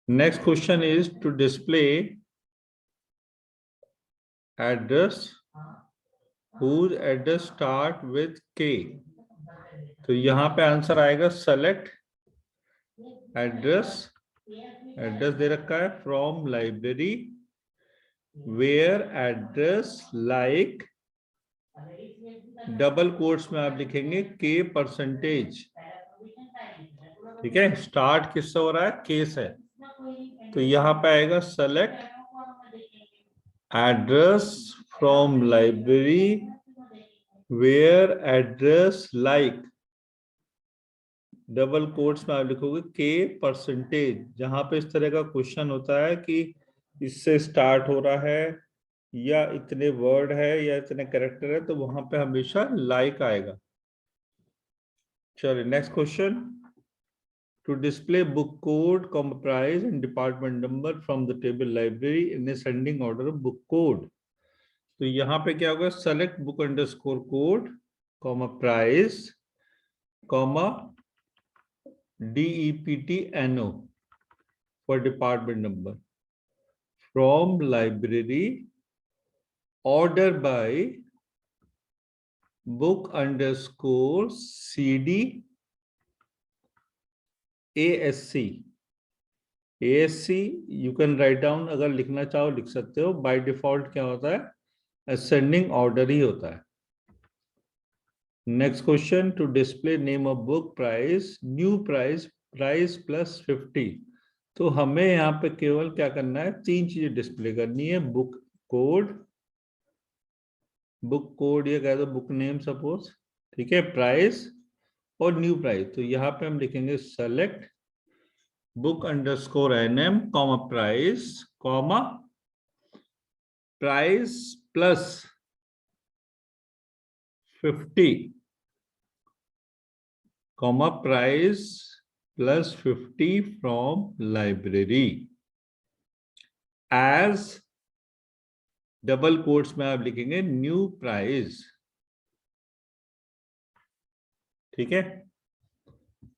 Next question is to display address whose address start with K. तो यहाँ पे answer आएगा select एड्रेस दे रखा है from library where address like double quotes में आप लिखेंगे के परसेंटेज। ठीक है, स्टार्ट किससे हो रहा है? के से। तो यहाँ पे आएगा select address from library where address like double quotes में आप लिखोगे के परसेंटेज। जहां पे इस तरह का क्वेश्चन होता है कि इससे स्टार्ट हो रहा है या इतने वर्ड है या इतने कैरेक्टर है, तो वहां पे हमेशा लाइक आएगा। चलिए next question, to display book code, comma price and department number from the table library in ascending order of book code. तो यहाँ पे क्या होगा? Select book underscore code, comma price, comma DEPTNO for department number from library order by book underscore CD ASC you can write down, अगर लिखना चाहो लिख सकते हो। by default क्या होता है? ascending order ही होता है। Next question, to display name of book, price, new price, price plus 50। तो हमें यहाँ पे केवल क्या करना है? तीन चीजें डिस्प्ले करनी है, बुक कोड ये कह दो, बुक नेम सपोज, ठीक है, प्राइस और न्यू प्राइस। तो यहाँ पे हम लिखेंगे select book underscore NM comma price, comma price plus 50, comma price plus 50 from library as double quotes में आप लिखेंगे न्यू प्राइस। ठीक है,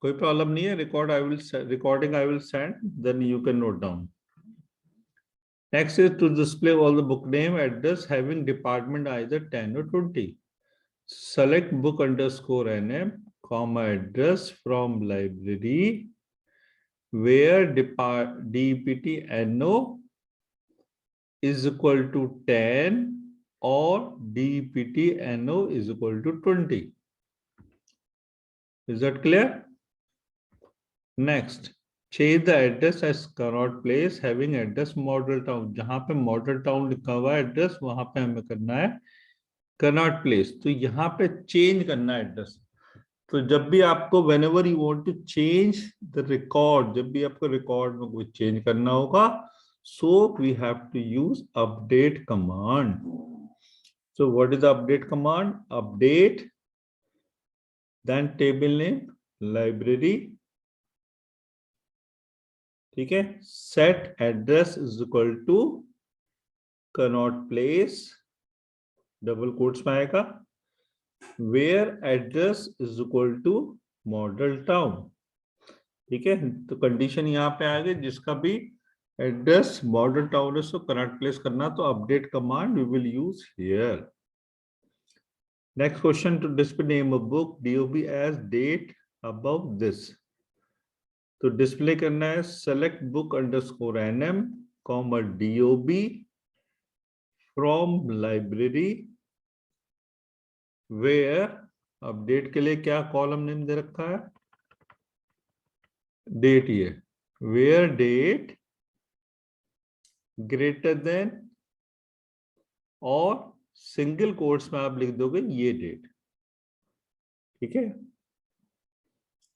कोई प्रॉब्लम नहीं है। Recording I will send, then you can note down. Next is to display all the book name address having department either 10 or 20। Select book underscore NM comma address from library where DEPTNO is equal to 10 or DEPTNO is equal to 20. Is that clear? Next, change the address as Connaught Place having address Model Town। जहां पे Model Town लिखा हुआ है address, वहां पे हमें करना है Connaught Place। तो यहाँ पे चेंज करना है एड्रेस। तो जब भी आपको whenever you want to change the record, जब भी आपको रिकॉर्ड में कुछ चेंज करना होगा, so we have to use update command। so what is the update command? Update, then table name, library, ठीक है, set address is equal to Connaught Place, double quotes में आएगा, where address is equal to Model Town। ठीक है, तो condition यहाँ पे आ गई, जिसका भी एड्रेस मॉडल टाउन है, सो कनॉट प्लेस करना, तो update command we will use here. Next question, to display name of book DOB as date above this. तो डिस्प्ले करना है select book underscore NM comma DOB from library where, update के लिए क्या column name दे रखा है? Date. ये where date greater than, और सिंगल कोट्स में आप लिख दोगे ये डेट। ठीक है,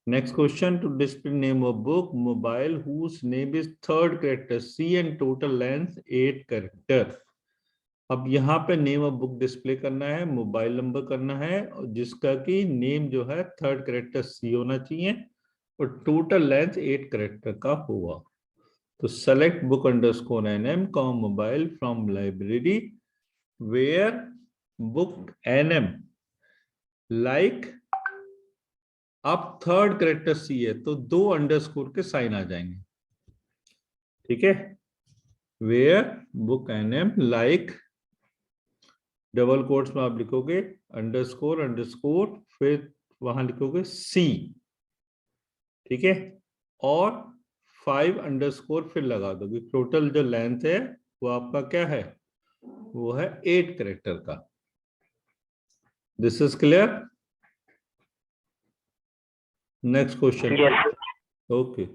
next question, to display name of book mobile whose name is third character C and total length 8 character. अब यहाँ पे नेम ऑफ बुक डिस्प्ले करना है, मोबाइल नंबर करना है, और जिसका कि नेम जो है थर्ड कैरेक्टर C होना चाहिए और टोटल लेंथ 8 कैरेक्टर का होगा। तो select book underscore NM comma mobile from library where book NM like, अब थर्ड कैरेक्टर C है तो 2 अंडरस्कोर के साइन आ जाएंगे। ठीक है, where book NM, like double quotes में आप लिखोगे अंडरस्कोर अंडरस्कोर, फिर वहां लिखोगे सी, ठीक है, और 5 अंडरस्कोर फिर लगा दोगे। टोटल जो लेंथ है वो आपका क्या है, वो है 8 कैरेक्टर का। This is clear. Next question. Okay,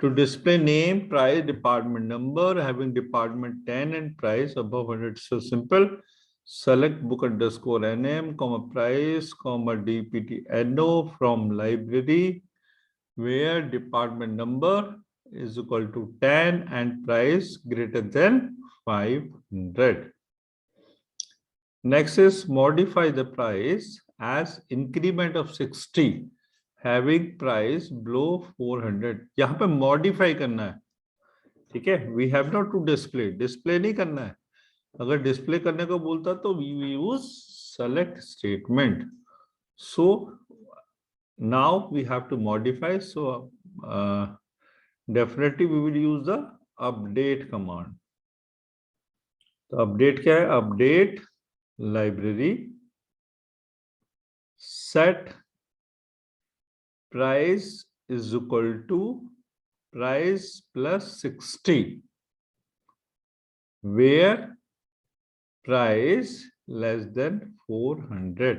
to display name, price, department number, having department 10 and price above 100. So simple. Select book underscore NM, comma price, comma DPT NO from library, where department number is equal to 10 and price greater than 500. Next is modify the price as increment of 60. Having price below 400। यहाँ पे modify करना है, ठीक है, we have not to display, display नहीं करना है। अगर डिस्प्ले करने को बोलता तो we use select statement. So now we have to modify, so definitely we will use the update command. तो अपडेट क्या है, update library set price is equal to price plus 60, where price less than 400।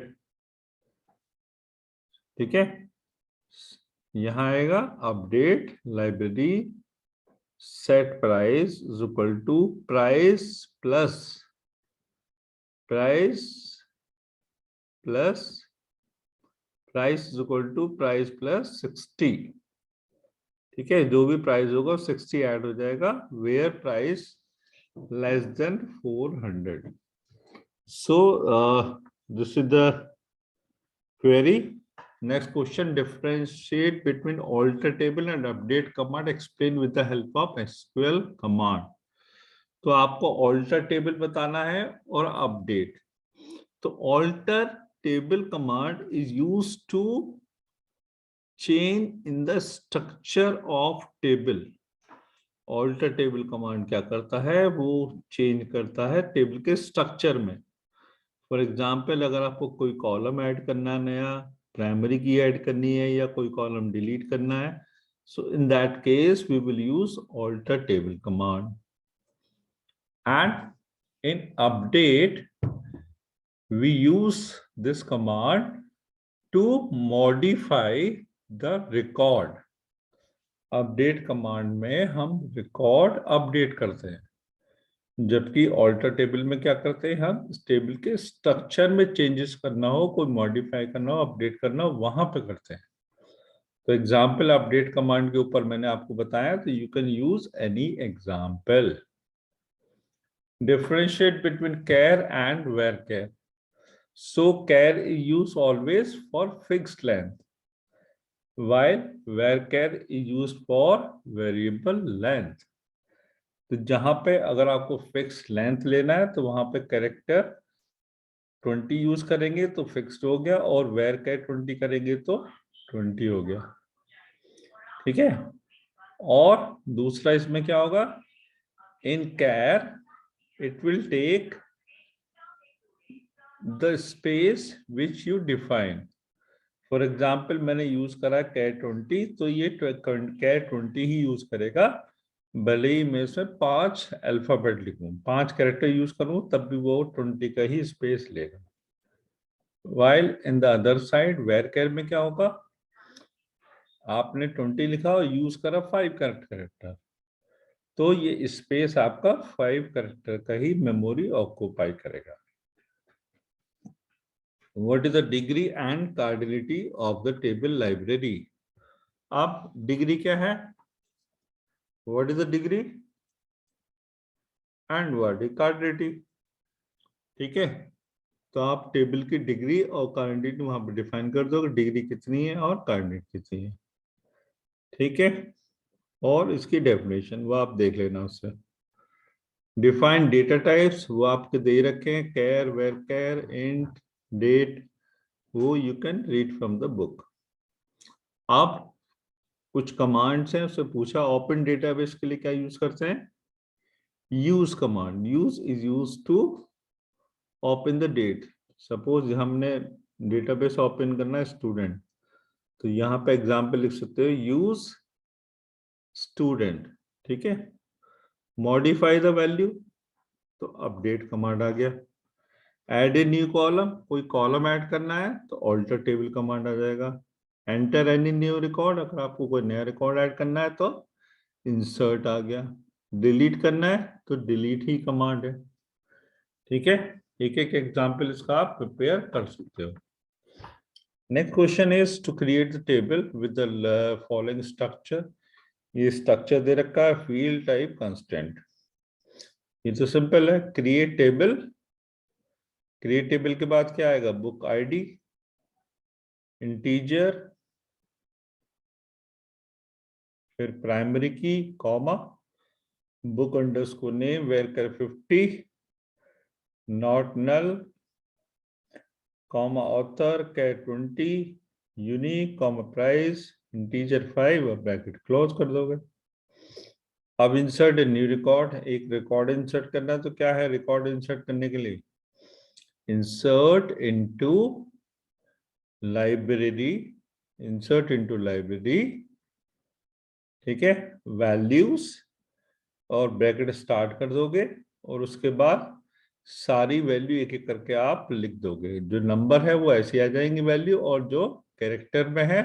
ठीक है, यहां आएगा update library set price is equal to price plus price is equal to price plus 60। ठीक है, जो भी प्राइस होगा 60 ऐड हो जाएगा, where price less than 400। So this is the query. Next question, differentiate between alter table and update command, explain with the help of SQL command. तो आपको alter table बताना है और अपडेट। तो alter table command is used to change in the structure of table. Alter table command क्या करता है, वो चेंज करता है टेबल के स्ट्रक्चर में। फॉर एग्जाम्पल, अगर आपको कोई कॉलम ऐड करना है, नया प्राइमरी की ऐड करनी है या कोई कॉलम डिलीट करना है, so in that case we will use alter table command. And in update we use this command to modify the record. Update command में हम रिकॉर्ड अपडेट करते हैं, जबकि ऑल्टर टेबल में क्या करते हैं, हम इस टेबल के स्ट्रक्चर में चेंजेस करना हो, कोई मॉडिफाई करना हो, अपडेट करना हो, वहां पे करते हैं। तो एग्जाम्पल अपडेट कमांड के ऊपर मैंने आपको बताया, तो you can use any example. Differentiate between char and varchar. So char is use always for fixed length, while varchar is used for variable length। तो जहां पे अगर आपको फिक्स लेंथ लेना है तो वहां पे कैरेक्टर 20 यूज करेंगे तो फिक्स्ड हो गया, और varchar 20 करेंगे तो 20 हो गया। ठीक है, और दूसरा इसमें क्या होगा, in char it will take the space which you define. For example, मैंने यूज करा कैर 20, तो ये कैर 20 ही यूज करेगा, भले ही मैं इसमें 5 अल्फाबेट लिखूं, 5 कैरेक्टर यूज करूं, तब भी वो 20 का ही स्पेस लेगा। While in the other side varchar में क्या होगा, आपने 20 लिखा और यूज करा 5 कैरेक्टर, तो ये स्पेस आपका 5 कैरेक्टर का ही मेमोरी ऑक्यूपाई करेगा। What is the degree and cardinality of the table library? अब डिग्री क्या है, what is the degree and what is cardinality? ठीक है, तो आप टेबल की डिग्री और कार्डिनेटी वहां पर डिफाइन कर दो, डिग्री कितनी है और कार्डिनेटी कितनी है। ठीक है, और इसकी डेफिनेशन वो आप देख लेना उससे। डिफाइन डेटा टाइप्स वो आपके दे रखे हैं, कैर, वेरकैर, इंट, डेट, वो you can read from the book. अब कुछ कमांड्स हैं, उससे पूछा ओपन डेटाबेस के लिए क्या यूज करते हैं, use command. Use is use to open the date. Suppose हमने डेटाबेस ओपन करना है स्टूडेंट, तो यहाँ पे एग्जाम्पल लिख सकते हो यूज स्टूडेंट। ठीक है, मॉडिफाई द वैल्यू, तो अपडेट कमांड आ गया। ऐड ए न्यू कॉलम, कोई कॉलम ऐड करना है तो ऑल्टर टेबल कमांड आ जाएगा। एंटर एनी न्यू रिकॉर्ड, अगर आपको कोई नया रिकॉर्ड ऐड करना है तो इंसर्ट आ गया। डिलीट करना है तो डिलीट ही कमांड है। ठीक है, एक एक एग्जाम्पल इसका आप प्रिपेयर कर सकते हो। Next question is to create the table with the following structure. ये स्ट्रक्चर दे रखा है, फील्ड टाइप कंस्टेंट। ये तो सिंपल है, क्रिएट टेबल। क्रिएट टेबल के बाद क्या आएगा, बुक आईडी, इंटीजर, फिर primary key, comma, book underscore name var 50, not null, comma author char 20, unique, comma price, integer 5 और ब्रैकेट क्लोज कर दोगे। अब इंसर्ट ए न्यू रिकॉर्ड, एक रिकॉर्ड इंसर्ट करना है, तो क्या है रिकॉर्ड इंसर्ट करने के लिए, insert into library, insert into library. ठीक है, वैल्यूज और ब्रैकेट स्टार्ट कर दोगे और उसके बाद सारी वैल्यू एक एक करके आप लिख दोगे। जो नंबर है वो ऐसे आ जाएंगी वैल्यू, और जो कैरेक्टर में है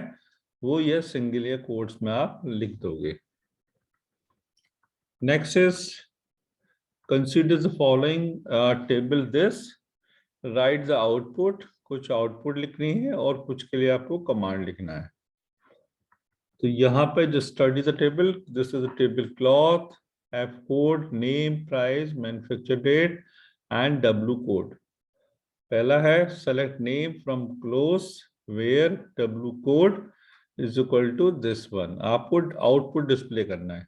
वो ये सिंगल या कोट्स में आप लिख दोगे। Next is consider the following table this, right the output. कुछ आउटपुट लिखनी है और कुछ के लिए आपको कमांड लिखना है। तो यहाँ पे जो study the table, this is the table cloth, F code, name, price, manufacture date and W code. पहला है select name from close where W code is equal to this one. आपको आउटपुट डिस्प्ले करना है।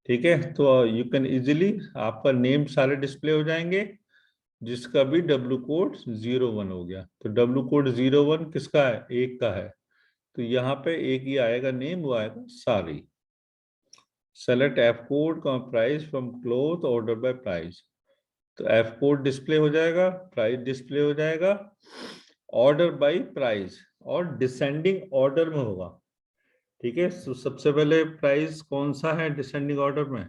ठीक है, तो you can easily, आपका name सारे डिस्प्ले हो जाएंगे, जिसका भी डब्ल्यू कोड 01 हो गया। तो डब्ल्यू कोड 01 किसका है, एक का है, तो यहाँ पे एक ही आएगा नेम, वो आएगा सारी। सेलेक्ट एफ कोड का price from cloth order by price, तो एफ कोड डिस्प्ले हो जाएगा, प्राइस डिस्प्ले हो जाएगा, ऑर्डर बाय प्राइस और डिसेंडिंग ऑर्डर में होगा। ठीक है, तो सबसे पहले प्राइस कौन सा है डिसेंडिंग ऑर्डर में,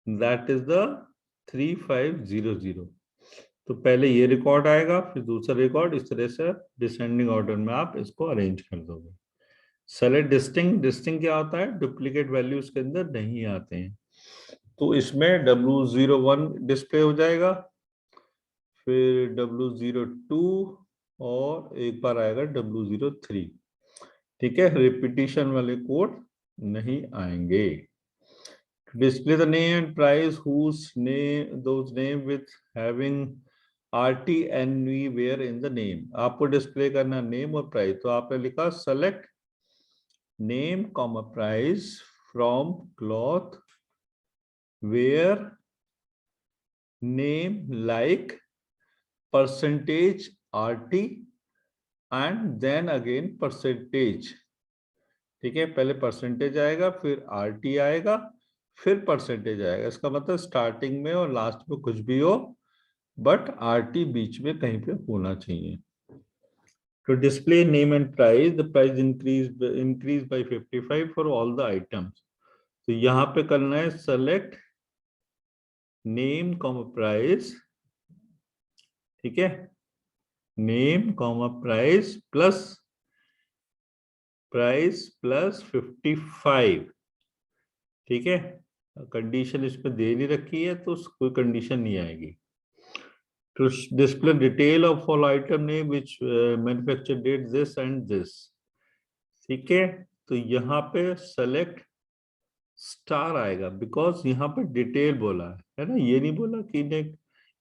दैट इज द 3500। तो पहले ये रिकॉर्ड आएगा, फिर दूसरा रिकॉर्ड, इस तरह से डिसेंडिंग ऑर्डर में आप इसको अरेंज कर दोगे। सेलेक्ट डिस्टिंग, डिस्टिंग क्या होता है, डुप्लीकेट वैल्यू उसके अंदर नहीं आते हैं, तो इसमें W01 डिस्प्ले हो जाएगा, फिर W02 और एक बार आएगा W03। ठीक है, रिपीटिशन वाले कोड नहीं आएंगे। Display the name and price whose name those name with having RTNV where in the name। आपको डिस्प्ले करना नेम और प्राइस, तो आपने लिखा select name comma price from cloth where name like percentage RT and then again percentage. ठीक है, पहले percentage आएगा, फिर RT आएगा, फिर परसेंटेज आएगा। इसका मतलब स्टार्टिंग में और लास्ट में कुछ भी हो, बट RT बीच में कहीं पे होना चाहिए। To display name and price, the price increase by 55 for all the items। तो यहाँ पे करना है select name comma price। ठीक है, name comma price plus 55। ठीक है, कंडीशन इसमें दे नहीं रखी है तो कोई कंडीशन नहीं आएगी। To display detail of all item name which manufacture date this and this। ठीक है, तो यहाँ पे select स्टार आएगा, बिकॉज यहाँ पर डिटेल बोला है ना, ये नहीं बोला कि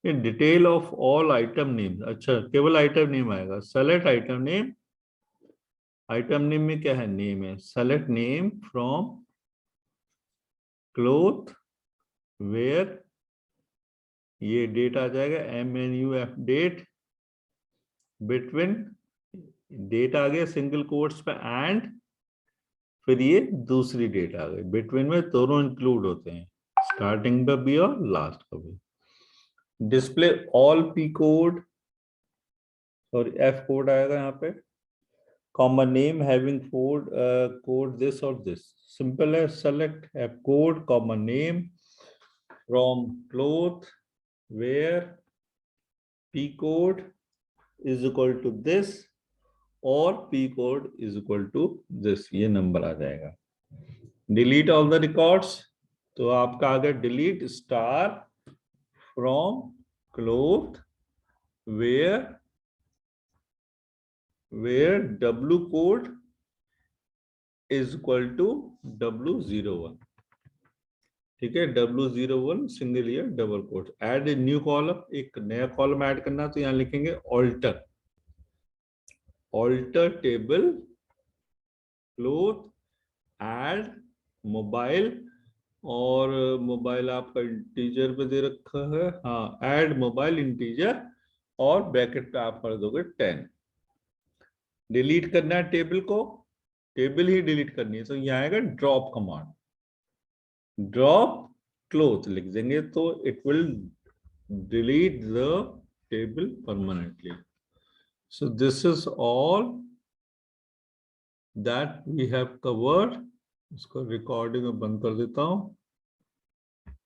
ये detail of all item name. अच्छा, केवल आइटम नेम आएगा। Select item name, item name में क्या है, नेम है, select name from cloth where, ये डेट आ जाएगा MNUF डेट, बिटवीन डेट आ गया सिंगल कोट्स पे, एंड फिर ये दूसरी डेट आ गई, बिटवीन में दोनों इंक्लूड होते हैं, स्टार्टिंग का भी और लास्ट का भी। डिस्प्ले ऑल पी कोड और एफ कोड आएगा यहाँ पे, common name having code code this और दिस, सिंपल है, select f code common name from cloth where p code is equal to this और p code is equal to this, ये number आ जाएगा। Delete all the records, तो आपका आ गया delete star from cloth where W code is equal to W01, ठीक है, W01 single year double quote. Add a new column, एक नया कॉलम ऐड करना, तो यहां लिखेंगे alter table cloth add mobile, और मोबाइल आपका इंटीजर पे दे रखा है, हाँ, ऐड मोबाइल इंटीजर, और ब्रैकेट पे आप कर दोगे 10। डिलीट करना है टेबल को, टेबल ही डिलीट करनी है, तो यहाँ आएगा ड्रॉप कमांड, ड्रॉप क्लोथ लिख देंगे तो it will delete the table permanently. So this is all that we have covered. इसको रिकॉर्डिंग में बंद कर देता हूं।